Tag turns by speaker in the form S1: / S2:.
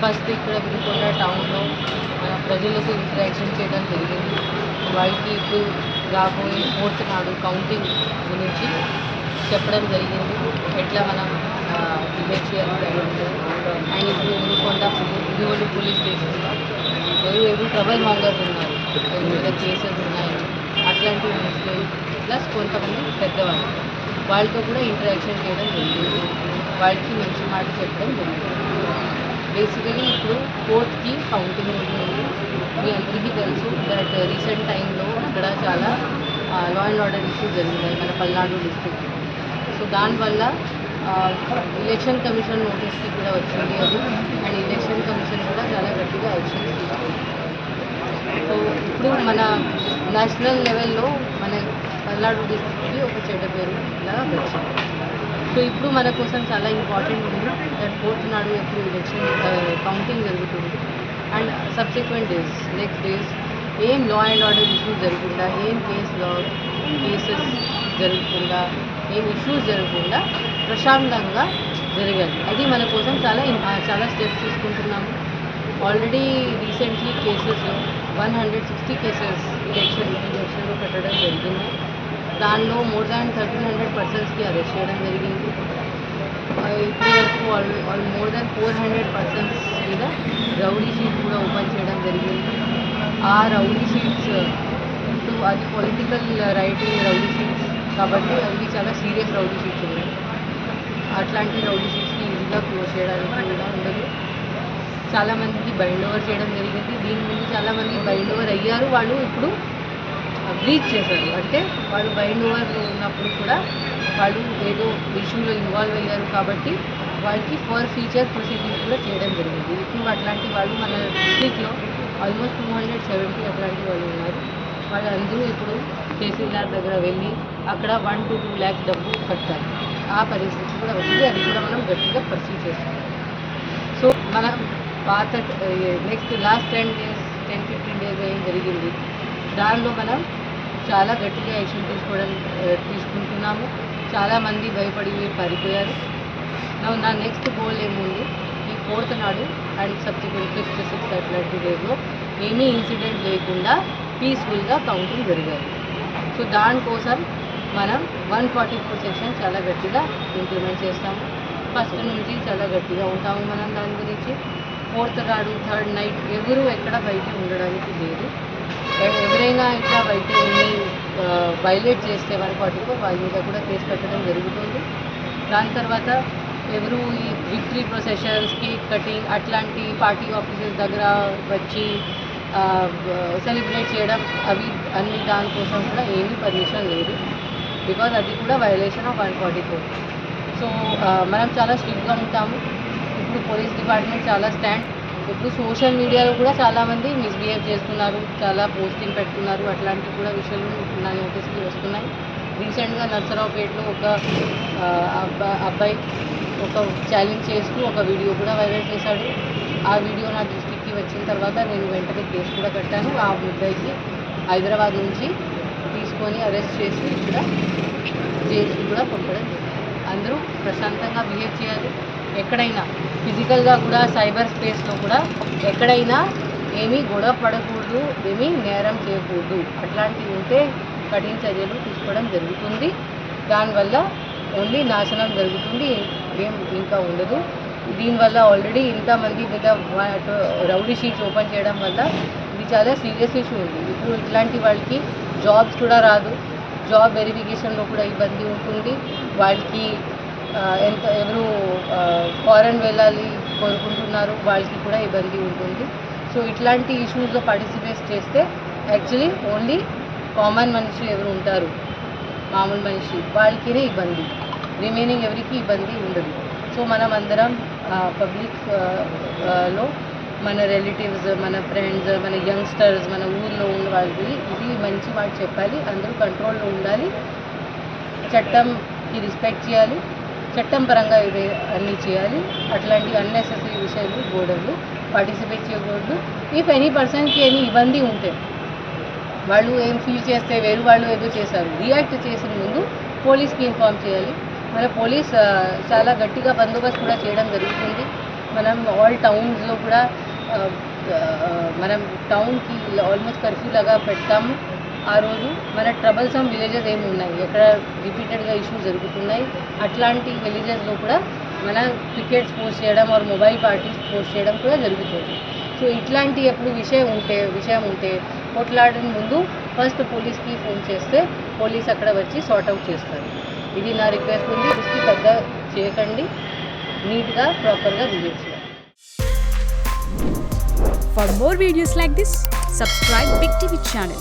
S1: First ఇక్కడ వినుకొండ టౌన్లో మన ప్రజలతో ఇంటరాక్షన్ చేయడం జరిగింది. వాళ్ళకి ఇప్పుడు రాబోయే 4th నాడు కౌంటింగ్ గురించి చెప్పడం జరిగింది. ఎట్లా మనం బిహేవ్ చేయాలి అండ్ ఇప్పుడు వినుకొండ ఇదివోలు పోలీస్ స్టేషన్లో ఎవరు ట్రబుల్ మాంగర్స్ ఉన్నారు, ఎవరి మీద కేసెస్ ఉన్నాయి, అట్లాంటి ముస్లిం ప్లస్ కొంతమంది పెద్దవాళ్ళు వాళ్ళతో కూడా ఇంటరాక్షన్ చేయడం జరిగింది. వాళ్ళకి మంచి మాట చెప్పడం జరిగింది. బేసికలీ ఇప్పుడు 4th కౌంటింగ్ ఉంటుంది. మీ అందరికీ తెలుసు దట్ రీసెంట్ టైంలో ఇక్కడ చాలా లా అండ్ ఆర్డర్ ఇష్యూస్ జరిగినాయి మన పల్నాడు డిస్ట్రిక్ట్. సో దానివల్ల ఎలక్షన్ కమిషన్ నోటీస్కి కూడా వచ్చింది అది, అండ్ ఎలక్షన్ కమిషన్ కూడా చాలా గట్టిగా యాక్షన్స్ తీసుకుంది. సో ఇప్పుడు మన నేషనల్ లెవెల్లో మన పల్నాడు డిస్ట్రిక్ట్కి ఒక చెడ్డ పేరు ఇలా వచ్చింది. సో ఇప్పుడు మన కోసం చాలా ఇంపార్టెంట్ ఉంది దట్ 4th నాడు ఎప్పుడు ఎలక్షన్ కౌంటింగ్ జరుగుతుంది and subsequent days next days ఏం లా అండ్ ఆర్డర్ ఇష్యూస్ జరగకుండా, ఏం కేసెస్ జరగకుండా, ఏం ఇష్యూస్ జరగకుండా ప్రశాంతంగా జరగాలి. అది మన కోసం చాలా స్టెప్స్ తీసుకుంటున్నాము. ఆల్రెడీ రీసెంట్లీ కేసెస్లో 160 కేసెస్ ఎలక్షన్లో పెట్టడం జరిగింది. దానిలో మోర్ దాన్ 1300 పర్సన్స్కి అరెస్ట్ చేయడం జరిగింది. ఇప్పుడు వరకు మోర్ దాన్ 400 పర్సన్స్ మీద రౌడీ షీట్ కూడా ఓపెన్ చేయడం జరిగింది. ఆ రౌడీ షీట్స్ ఇప్పుడు అది పొలిటికల్ రైటింగ్ రౌడీ షీట్స్ కాబట్టి అవి చాలా సీరియస్ రౌడీ షీట్స్ ఉన్నాయి. అట్లాంటి రౌడీ షీట్స్ని ఈజీగా క్లోజ్ చేయడానికి కూడా ఉండదు. చాలామందికి బైండ్ ఓవర్ చేయడం జరిగింది. దీని ముందు చాలామంది బైండ్ ఓవర్ అయ్యారు, వాళ్ళు ఇప్పుడు బ్రీచ్ చేశారు. అంటే వాళ్ళు బైండ్ ఓవర్ ఉన్నప్పుడు కూడా వాళ్ళు ఏదో ఇష్యూలో ఇన్వాల్వ్ అయ్యారు కాబట్టి వాళ్ళకి ఫర్ ఫ్యూచర్ ప్రొసీడింగ్ కూడా చేయడం జరిగింది. ఇప్పుడు అట్లాంటి వాళ్ళు మన డిస్ట్రిక్ట్లో ఆల్మోస్ట్ 270 అట్లాంటి వాళ్ళు ఉన్నారు. వాళ్ళందరూ ఇప్పుడు తహసీల్దార్ దగ్గర వెళ్ళి అక్కడ 1 to 2 lakhs డబ్బు కట్టాలి. ఆ పరిస్థితి కూడా వచ్చింది. అది కూడా మనం గట్టిగా పర్సీవ్ చేస్తాం. సో మన పాత నెక్స్ట్ లాస్ట్ 10-15 days ఏం జరిగింది దానిలో మనం చాలా గట్టిగా యాక్షన్ తీసుకుంటున్నాము. చాలామంది భయపడి పారిపోయారు. నా నెక్స్ట్ గోల్ ఏముంది, ఈ 4th నాడు అండ్ సబ్సిక్వెంట్ 5th, 6th అట్లాంటి డేస్లో ఏమీ ఇన్సిడెంట్ లేకుండా పీస్ఫుల్గా కౌంటింగ్ జరగాలి. సో దానికోసం మనం 144 సెక్షన్ చాలా గట్టిగా ఇంప్లిమెంట్ చేస్తాము. ఫస్ట్ నుంచి చాలా గట్టిగా ఉంటాము మనం దాని గురించి. 4th నాడు 3rd నైట్ ఎవరు ఎక్కడ బయట ఉండడానికి లేదు. ఎవరైనా ఇట్లా బయట ఉండి వైలేట్ చేస్తే 144 వాళ్ళ మీద కూడా కేసు పెట్టడం జరుగుతుంది. దాని తర్వాత ఎవరు ఈ విక్టరీ ప్రొసెషన్స్, కేక్ కటింగ్ అట్లాంటి పార్టీ ఆఫీసెస్ దగ్గర వచ్చి సెలబ్రేట్ చేయడం అవి అన్ని దానికోసం కూడా ఏమీ పర్మిషన్ లేదు. బికాజ్ అది కూడా వైలేషన్ ఆఫ్ 144. సో మనం చాలా స్ట్రిక్ట్గా ఉంటాము. ఇప్పుడు పోలీస్ డిపార్ట్మెంట్ చాలా స్టాండ్. ఇప్పుడు సోషల్ మీడియాలో కూడా చాలామంది మిస్బిహేవ్ చేస్తున్నారు, చాలా పోస్టింగ్ పెడుతున్నారు. అట్లాంటి కూడా విషయాలు నా నోటీస్కి వస్తున్నాయి. రీసెంట్గా నర్సరావుపేటలో ఒక అబ్బాయి ఒక ఛాలెంజ్ చేస్తూ ఒక వీడియో కూడా వైరల్ చేశాడు. ఆ వీడియో నా దృష్టికి వచ్చిన తర్వాత నేను వెంటనే కేసు కూడా కట్టాను. ఆ ముద్దాయికి హైదరాబాద్ నుంచి తీసుకొని అరెస్ట్ చేసి ఇక్కడ జైలుకి కూడా పంపడం జరిగింది. అందరూ ప్రశాంతంగా బిహేవ్ చేయాలి. ఎక్కడైనా ఫిజికల్గా కూడా సైబర్ స్పేస్లో కూడా ఎక్కడైనా ఏమీ గొడవ పడకూడదు, ఏమీ నేరం చేయకూడదు. అట్లాంటివి ఉంటే కఠిన చర్యలు తీసుకోవడం జరుగుతుంది. దానివల్ల ఓన్లీ నాశనం జరుగుతుంది, ఏం ఇంకా ఉండదు. దీనివల్ల ఆల్రెడీ ఇంతమంది మీద రౌడీ షీట్స్ ఓపెన్ చేయడం వల్ల ఇది చాలా సీరియస్ ఇష్యూ ఉంది. ఇప్పుడు ఇట్లాంటి వాళ్ళకి జాబ్స్ కూడా రాదు. జాబ్ వెరిఫికేషన్లో కూడా ఇబ్బంది ఉంటుంది. వాళ్ళకి ఎవరు ఫారెన్ వెళ్ళాలి కోరుకుంటున్నారు వాళ్ళకి కూడా ఇబ్బంది ఉంటుంది. సో ఇట్లాంటి ఇష్యూస్లో పార్టిసిపేట్ చేస్తే యాక్చువల్లీ ఓన్లీ కామన్ మనిషి ఎవరు ఉంటారు, మామూలు మనిషి వాళ్ళకినే ఇబ్బంది, రిమైనింగ్ ఎవరికి ఇబ్బంది ఉండదు. సో మనం అందరం పబ్లిక్లో మన రిలేటివ్స్, మన ఫ్రెండ్స్, మన యంగ్స్టర్స్, మన ఊర్లో ఉన్న వాళ్ళకి ఇది మంచి మాట చెప్పాలి. అందరూ కంట్రోల్లో ఉండాలి, చట్టంకి రెస్పెక్ట్ చేయాలి, చట్టం పరంగా ఇది అన్నీ చేయాలి. అట్లాంటి అన్నెసెసరీ విషయాలు గొడవలు పార్టిసిపేట్ చేయకూడదు. ఇఫ్ ఎనీ పర్సన్కి ఎనీ ఇబ్బంది ఉంటే వాళ్ళు ఏం ఫీల్ చేస్తే వేరు వాళ్ళు ఏదో చేశారు రియాక్ట్ చేసిన ముందు పోలీస్కి ఇన్ఫార్మ్ చేయాలి. మన పోలీస్ చాలా గట్టిగా బందోబస్తు కూడా చేయడం జరుగుతుంది. మనం ఆల్ టౌన్స్లో కూడా మనం టౌన్కి ఆల్మోస్ట్ కర్ఫ్యూ లాగా పెడతాము. ఆ రోజు మన ట్రబల్సమ్ విలేజెస్ ఏమి ఉన్నాయి, ఎక్కడ రిపీటెడ్గా ఇష్యూస్ జరుగుతున్నాయి, అట్లాంటి విలేజెస్లో కూడా మన పికెట్స్ పోస్ట్ చేయడం ఆర్ మొబైల్ పార్టీస్ పోస్ట్ చేయడం కూడా జరుగుతుంది. సో ఇట్లాంటి ఎప్పుడు విషయం ఉంటే కొట్లాడని ముందు ఫస్ట్ పోలీస్కి ఫోన్ చేస్తే పోలీస్ అక్కడ వచ్చి సార్ట్అవుట్ చేస్తారు. ఇది నా రిక్వెస్ట్ ఉంది. దృష్టి పెద్ద చేయకండి, నీట్గా ప్రాపర్గా బిహేవ్ చేయాలి.
S2: For more videos like this, subscribe Big TV channel.